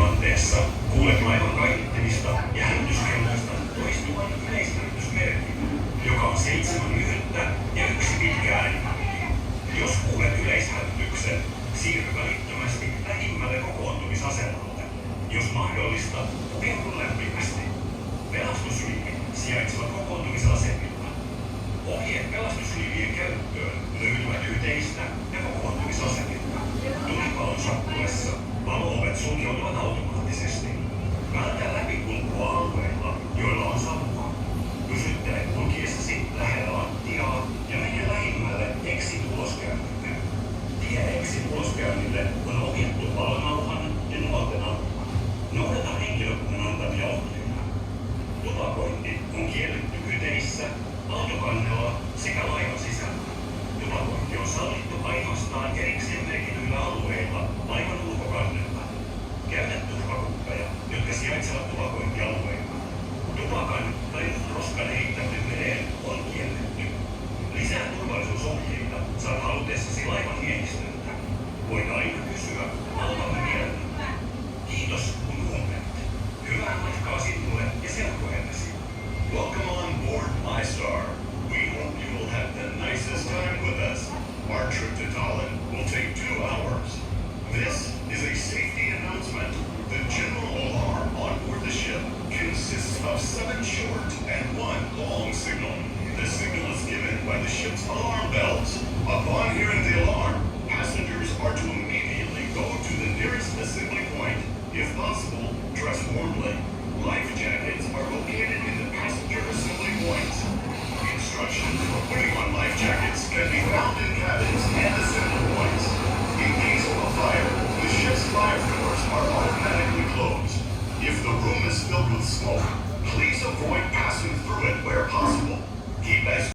tilanteessa kuulet laivan kaiuttimista ja hälytyskelloista toistuvan yleishälytysmerkin, joka on 7 lyhyttä ja 1 pitkä äänimerkki. Jos kuulet yleishälytyksen, siirry välittömästi lähimmälle kokoontumisasemalle. Jos mahdollista, pukeudu lämpimästi. Pelastusliivit sijaitsevat kokoontumisasemilla. Ohjeet pelastusliivien käyttöön löytyvät yhteistä ja kokoontumisasemilta. Tulipalon sattuessa valo-ovet sulkeutuvat automaattisesti. Vältä läpikulkua alueilla, joilla on savua. Pysyttele kulkiessasi lähellä lattiaa ja mene lähimmälle exit-uloskäynnille. Tie exit-uloskäynnille on ohjattu valonauhan ja nuolten avulla. Noudata henkilökunnan antamia ohjeita. Tupakointi on kielletty hyteissä, autokannella sekä laivan sisällä. Tupakointi on sallittu ainoastaan erikseen merkityillä alueilla laivan ulkokannella. Käytä turvakuppeja, jotka sijaitsevat tupakointialueilla. Tupakan tai muun roskan heittäminen mereen on kielletty. Lisää turvallisuusohjeita saat halutessasi laivan miehistöltä. Voit aina kysyä autamme mielellämme. Kiitos kun kuuntelit. Hyvää matkaa sinulle ja seurueellesi. Welcome on board MyStar. We hope you will have the nicest time with us. Our trip to Tallinn will take 2 hours. This is a safety announcement. The general alarm on board the ship consists of 7 short and 1 long signal. The signal is given by the ship's alarm bells. Upon hearing the alarm, passengers are to immediately go to the nearest assembly point. If possible, dress warmly. Life jackets are located in the passenger assembly points. Instructions for putting on life jackets can be found in cabins and assembly points. In case of a fire, the ship's fire doors are automatically closed. If the room is filled with smoke, please avoid passing